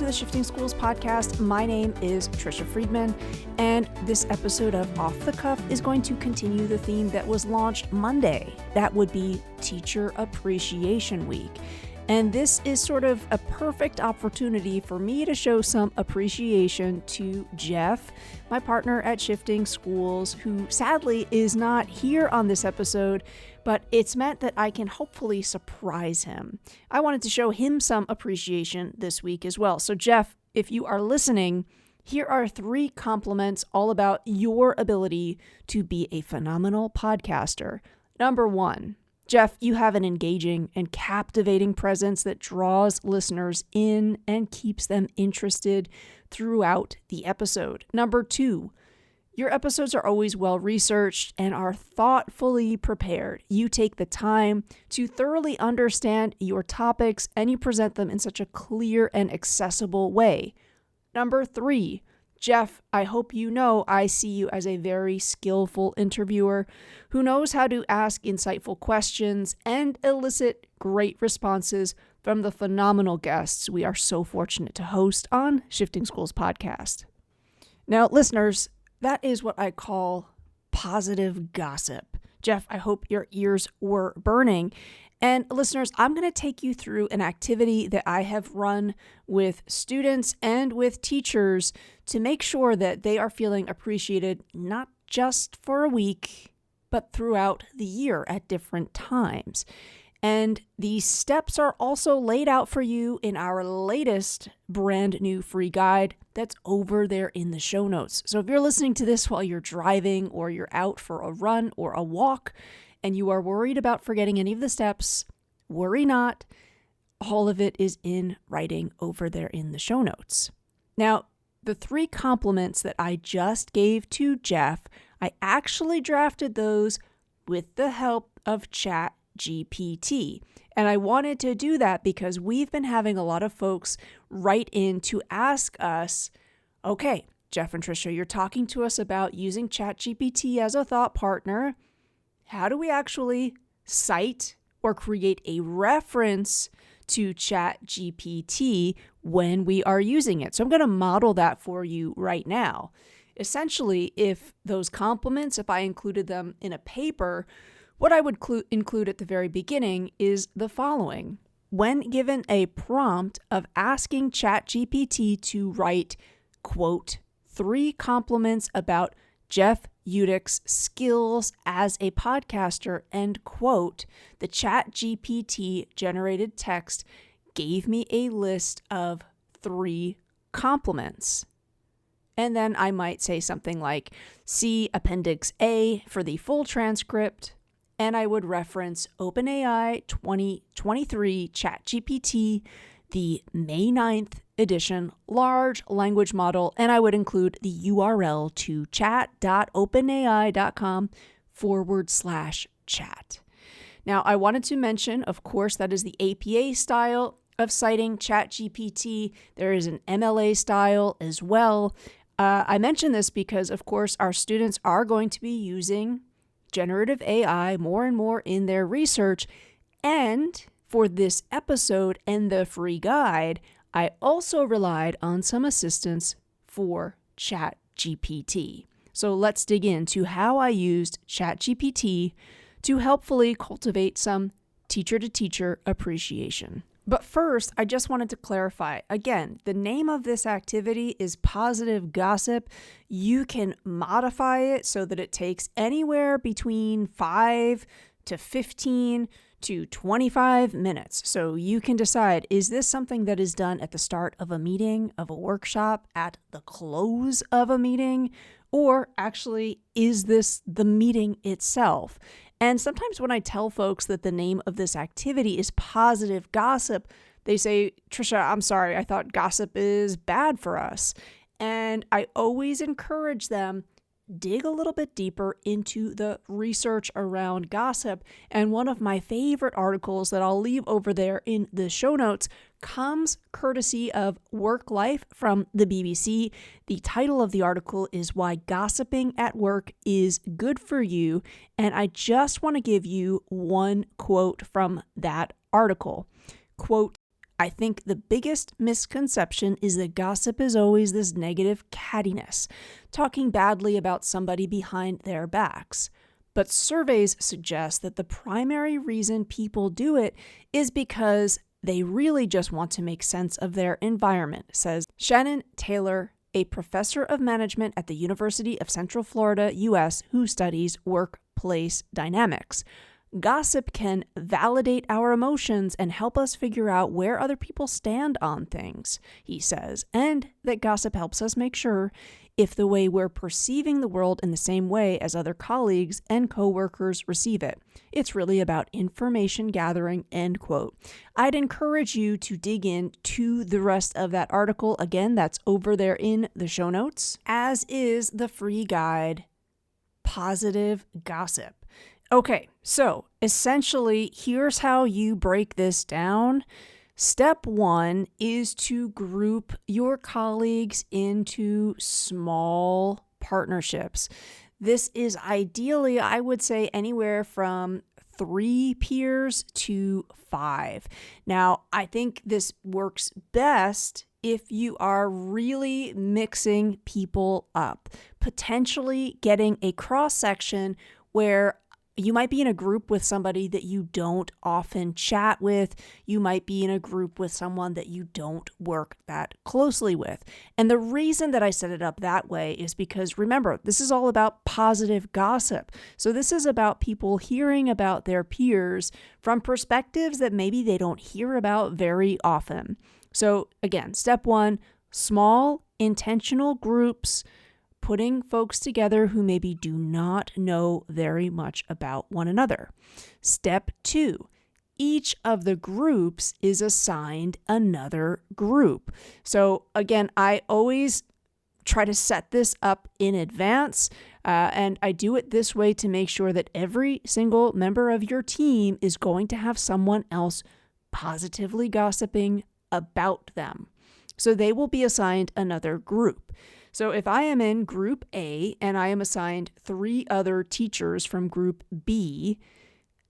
the Shifting Schools podcast. My name is Trisha Friedman, and this episode of Off the Cuff is going to continue the theme that was launched Monday. That would be Teacher Appreciation Week. And this is sort of a perfect opportunity for me to show some appreciation to Jeff, my partner at Shifting Schools, who sadly is not here on this episode, but it's meant that I can hopefully surprise him. I wanted to show him some appreciation this week as well. So Jeff, if you are listening, here are 3 compliments all about your ability to be a phenomenal podcaster. Number 1. Jeff, you have an engaging and captivating presence that draws listeners in and keeps them interested throughout the episode. Number 2, your episodes are always well-researched and are thoughtfully prepared. You take the time to thoroughly understand your topics and you present them in such a clear and accessible way. Number 3, Jeff, I hope you know I see you as a very skillful interviewer who knows how to ask insightful questions and elicit great responses from the phenomenal guests we are so fortunate to host on Shifting Schools podcast. Now, listeners, that is what I call positive gossip. Jeff, I hope your ears were burning. And listeners, I'm going to take you through an activity that I have run with students and with teachers to make sure that they are feeling appreciated not just for a week, but throughout the year at different times. And these steps are also laid out for you in our latest brand new free guide that's over there in the show notes. So if you're listening to this while you're driving or you're out for a run or a walk, and you are worried about forgetting any of the steps, worry not. All of it is in writing over there in the show notes. Now, the 3 compliments that I just gave to Jeff, I actually drafted those with the help of ChatGPT. And I wanted to do that because we've been having a lot of folks write in to ask us, okay, Jeff and Trisha, you're talking to us about using ChatGPT as a thought partner. How do we actually cite or create a reference to ChatGPT when we are using it? So I'm going to model that for you right now. Essentially, if those compliments, if I included them in a paper, what I would include at the very beginning is the following. When given a prompt of asking ChatGPT to write, quote, 3 compliments about Jeff Udick's skills as a podcaster, end quote, the ChatGPT generated text gave me a list of 3 compliments. And then I might say something like, see Appendix A for the full transcript, and I would reference OpenAI 2023 ChatGPT, the May 9th edition large language model, and I would include the URL to chat.openai.com/chat. Now, I wanted to mention, of course, that is the APA style of citing ChatGPT. There is an MLA style as well. I mention this because, of course, our students are going to be using generative AI more and more in their research, and for this episode and the free guide, I also relied on some assistance for ChatGPT. So let's dig into how I used ChatGPT to helpfully cultivate some teacher-to-teacher appreciation. But first, I just wanted to clarify, again, the name of this activity is Positive Gossip. You can modify it so that it takes anywhere between 5 to 15 to 25 minutes. So you can decide, is this something that is done at the start of a meeting, of a workshop, at the close of a meeting, or actually, is this the meeting itself? And sometimes when I tell folks that the name of this activity is Positive Gossip, they say, Trisha, I'm sorry, I thought gossip is bad for us. And I always encourage them, dig a little bit deeper into the research around gossip. And one of my favorite articles that I'll leave over there in the show notes comes courtesy of Work Life from the BBC. The title of the article is Why Gossiping at Work is Good for You. And I just want to give you one quote from that article. Quote, I think the biggest misconception is that gossip is always this negative cattiness, talking badly about somebody behind their backs. But surveys suggest that the primary reason people do it is because they really just want to make sense of their environment, says Shannon Taylor, a professor of management at the University of Central Florida, U.S., who studies workplace dynamics. Gossip can validate our emotions and help us figure out where other people stand on things, he says, and that gossip helps us make sure if the way we're perceiving the world in the same way as other colleagues and coworkers receive it. It's really about information gathering, end quote. I'd encourage you to dig into the rest of that article. Again, that's over there in the show notes, as is the free guide, Positive Gossip. Okay, so essentially, here's how you break this down. Step 1 is to group your colleagues into small partnerships. This is ideally, I would say, anywhere from 3 peers to 5. Now, I think this works best if you are really mixing people up, potentially getting a cross-section where you might be in a group with somebody that you don't often chat with. You might be in a group with someone that you don't work that closely with. And the reason that I set it up that way is because, remember, this is all about positive gossip. So this is about people hearing about their peers from perspectives that maybe they don't hear about very often. So again, step 1, small intentional groups, putting folks together who maybe do not know very much about one another. Step 2, each of the groups is assigned another group. So again, I always try to set this up in advance, and I do it this way to make sure that every single member of your team is going to have someone else positively gossiping about them. So they will be assigned another group. So if I am in group A and I am assigned 3 other teachers from group B,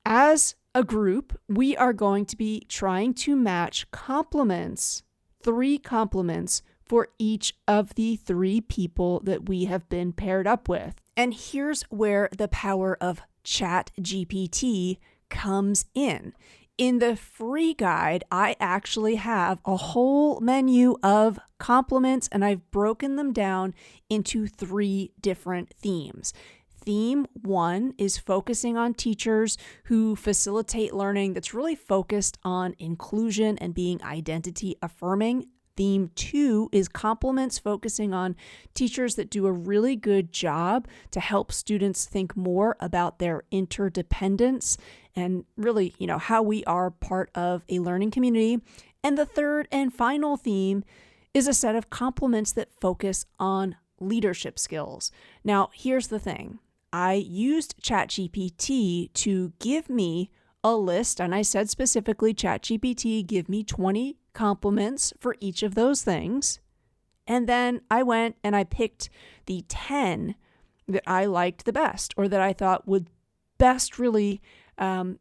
as a group, we are going to be trying to match compliments, 3 compliments for each of the 3 people that we have been paired up with. And here's where the power of ChatGPT comes in. In the free guide, I actually have a whole menu of compliments, and I've broken them down into 3 different themes. Theme 1 is focusing on teachers who facilitate learning that's really focused on inclusion and being identity affirming. Theme 2 is compliments focusing on teachers that do a really good job to help students think more about their interdependence and really, how we are part of a learning community. And the third and final theme is a set of compliments that focus on leadership skills. Now, here's the thing. I used ChatGPT to give me a list, and I said specifically, ChatGPT, give me 20 compliments for each of those things. And then I went and I picked the 10 that I liked the best, or that I thought would best really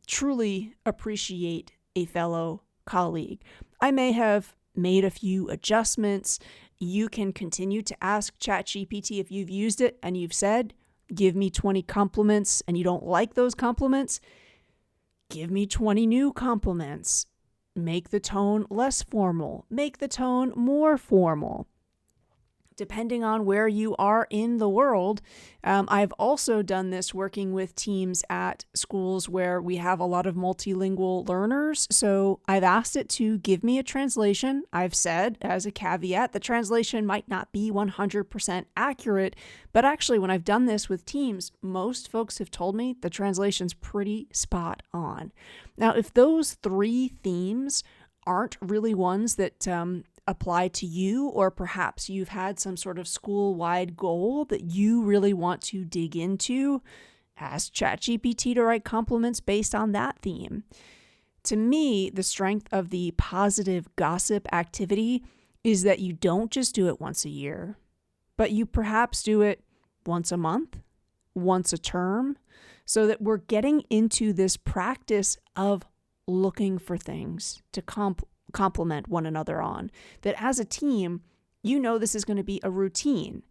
truly appreciate a fellow colleague. I may have made a few adjustments. You can continue to ask ChatGPT if you've used it and you've said, give me 20 compliments, and you don't like those compliments, give me 20 new compliments. Make the tone less formal. Make the tone more formal. Depending on where you are in the world. I've also done this working with teams at schools where we have a lot of multilingual learners. So I've asked it to give me a translation. I've said, as a caveat, the translation might not be 100% accurate, but actually when I've done this with teams, most folks have told me the translation's pretty spot on. Now, if those 3 themes aren't really ones that apply to you, or perhaps you've had some sort of school-wide goal that you really want to dig into, ask ChatGPT to write compliments based on that theme. To me, the strength of the positive gossip activity is that you don't just do it once a year, but you perhaps do it once a month, once a term, so that we're getting into this practice of looking for things to compliment one another on. That as a team, you know this is going to be a routine.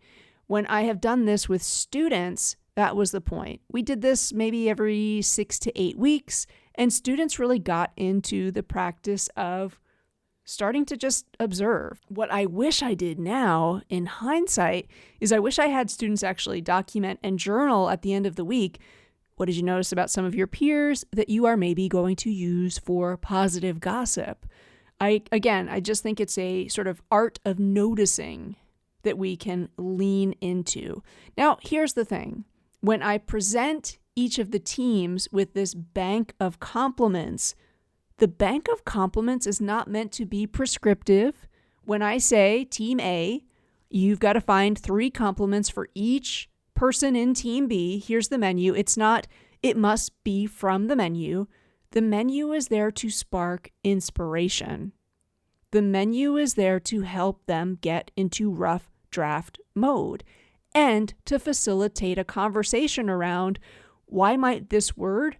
When I have done this with students, that was the point. We did this maybe every 6 to 8 weeks, and students really got into the practice of starting to just observe. What I wish I did now, in hindsight, is I wish I had students actually document and journal at the end of the week. What did you notice about some of your peers that you are maybe going to use for positive gossip? I just think it's a sort of art of noticing that we can lean into. Now, here's the thing. When I present each of the teams with this bank of compliments, the bank of compliments is not meant to be prescriptive. When I say Team A, you've got to find 3 compliments for each person in Team B. Here's the menu. It's not, it must be from the menu. The menu is there to spark inspiration. The menu is there to help them get into rough draft mode and to facilitate a conversation around why might this word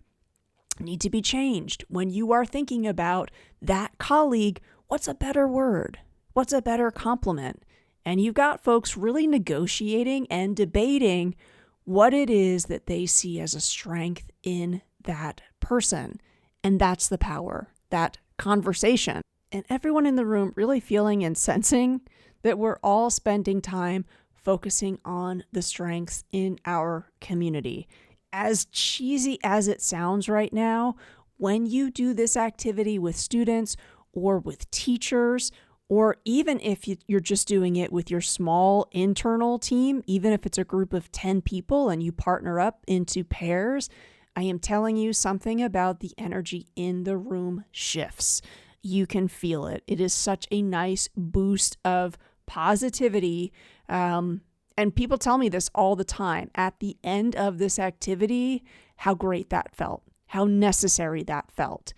need to be changed. When you are thinking about that colleague, what's a better word? What's a better compliment? And you've got folks really negotiating and debating what it is that they see as a strength in that person. And that's the power, that conversation. And everyone in the room really feeling and sensing that we're all spending time focusing on the strengths in our community. As cheesy as it sounds right now, when you do this activity with students or with teachers, or even if you're just doing it with your small internal team, even if it's a group of 10 people and you partner up into pairs, I am telling you something about the energy in the room shifts. You can feel it. It is such a nice boost of positivity. And people tell me this all the time. At the end of this activity, how great that felt, how necessary that felt.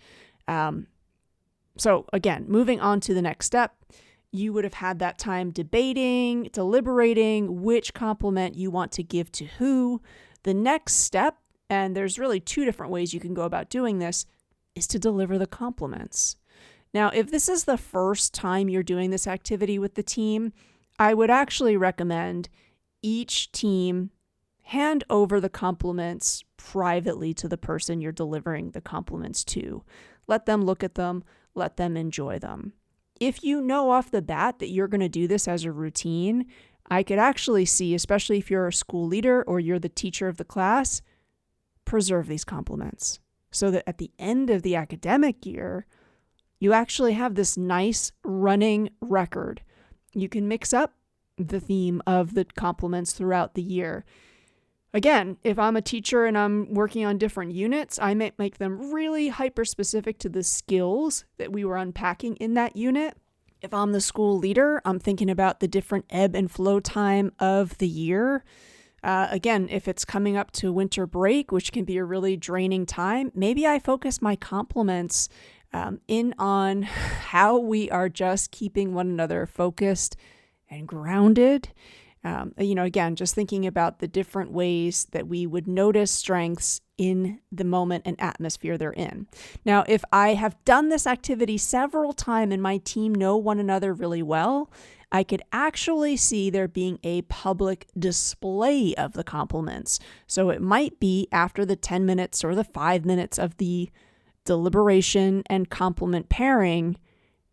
So again, moving on to the next step, you would have had that time debating, deliberating which compliment you want to give to who. The next step, and there's really 2 different ways you can go about doing this, is to deliver the compliments. Now, if this is the first time you're doing this activity with the team, I would actually recommend each team hand over the compliments privately to the person you're delivering the compliments to. Let them look at them, let them enjoy them. If you know off the bat that you're going to do this as a routine, I could actually see, especially if you're a school leader or you're the teacher of the class, preserve these compliments so that at the end of the academic year, you actually have this nice running record. You can mix up the theme of the compliments throughout the year. Again, if I'm a teacher and I'm working on different units, I might make them really hyper-specific to the skills that we were unpacking in that unit. If I'm the school leader, I'm thinking about the different ebb and flow time of the year. Again, if it's coming up to winter break, which can be a really draining time, maybe I focus my compliments in on how we are just keeping one another focused and grounded. Again, just thinking about the different ways that we would notice strengths in the moment and atmosphere they're in. Now, if I have done this activity several times and my team know one another really well, I could actually see there being a public display of the compliments. So it might be after the 10 minutes or the 5 minutes of the deliberation and compliment pairing,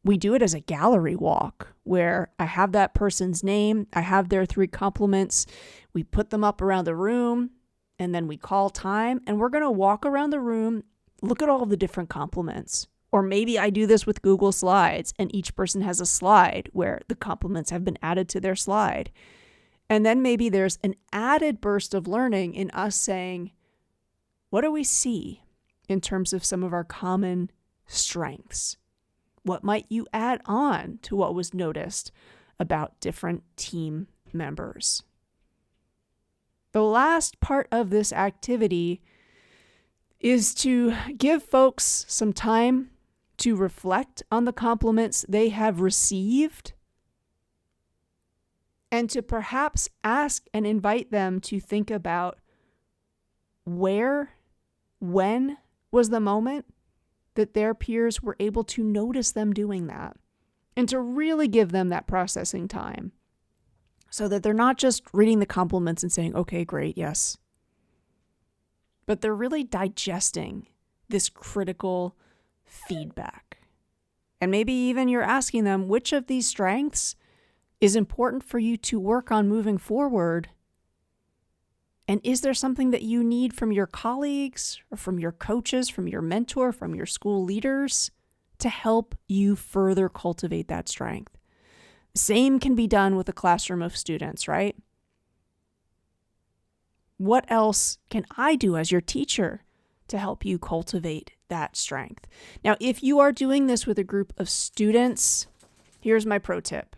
we do it as a gallery walk where I have that person's name, I have their 3 compliments, we put them up around the room, and then we call time, and we're going to walk around the room, look at all the different compliments. Or maybe I do this with Google Slides, and each person has a slide where the compliments have been added to their slide. And then maybe there's an added burst of learning in us saying, what do we see in terms of some of our common strengths? What might you add on to what was noticed about different team members? The last part of this activity is to give folks some time to reflect on the compliments they have received and to perhaps ask and invite them to think about when was the moment that their peers were able to notice them doing that and to really give them that processing time so that they're not just reading the compliments and saying, okay, great, yes, but they're really digesting this critical feedback. And maybe even you're asking them, which of these strengths is important for you to work on moving forward? And is there something that you need from your colleagues or from your coaches, from your mentor, from your school leaders to help you further cultivate that strength? The same can be done with a classroom of students, right? What else can I do as your teacher to help you cultivate that strength? Now, if you are doing this with a group of students, here's my pro tip.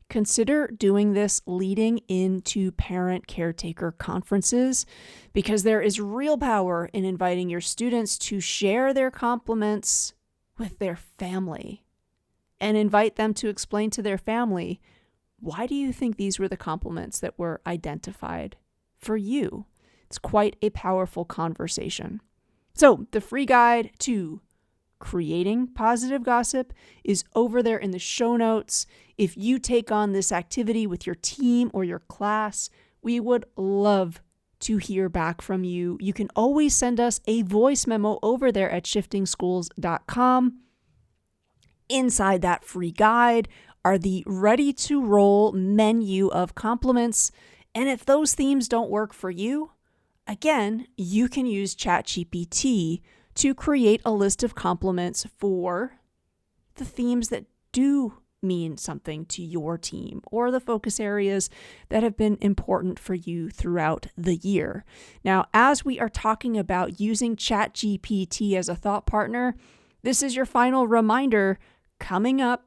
Consider doing this leading into parent caretaker conferences, because there is real power in inviting your students to share their compliments with their family and invite them to explain to their family, why do you think these were the compliments that were identified for you? It's quite a powerful conversation. So the free guide to creating positive gossip is over there in the show notes. If you take on this activity with your team or your class, we would love to hear back from you. You can always send us a voice memo over there at shiftingschools.com. Inside that free guide are the ready-to-roll menu of compliments. And if those themes don't work for you, again, you can use ChatGPT to create a list of compliments for the themes that do mean something to your team or the focus areas that have been important for you throughout the year. Now, as we are talking about using ChatGPT as a thought partner, this is your final reminder coming up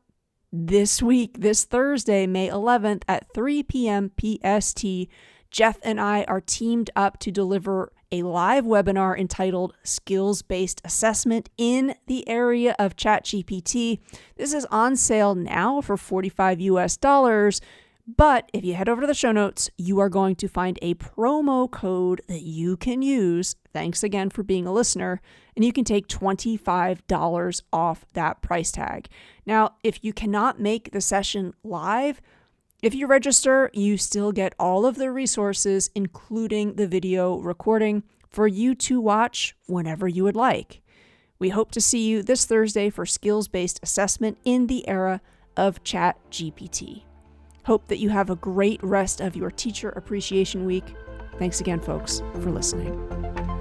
this week, this Thursday, May 11th at 3 p.m. PST. Jeff and I are teamed up to deliver a live webinar entitled Skills-Based Assessment in the area of ChatGPT. This is on sale now for $45, but if you head over to the show notes, you are going to find a promo code that you can use. Thanks again for being a listener, and you can take $25 off that price tag. Now, if you cannot make the session live, if you register, you still get all of the resources, including the video recording, for you to watch whenever you would like. We hope to see you this Thursday for skills-based assessment in the era of ChatGPT. Hope that you have a great rest of your Teacher Appreciation Week. Thanks again, folks, for listening.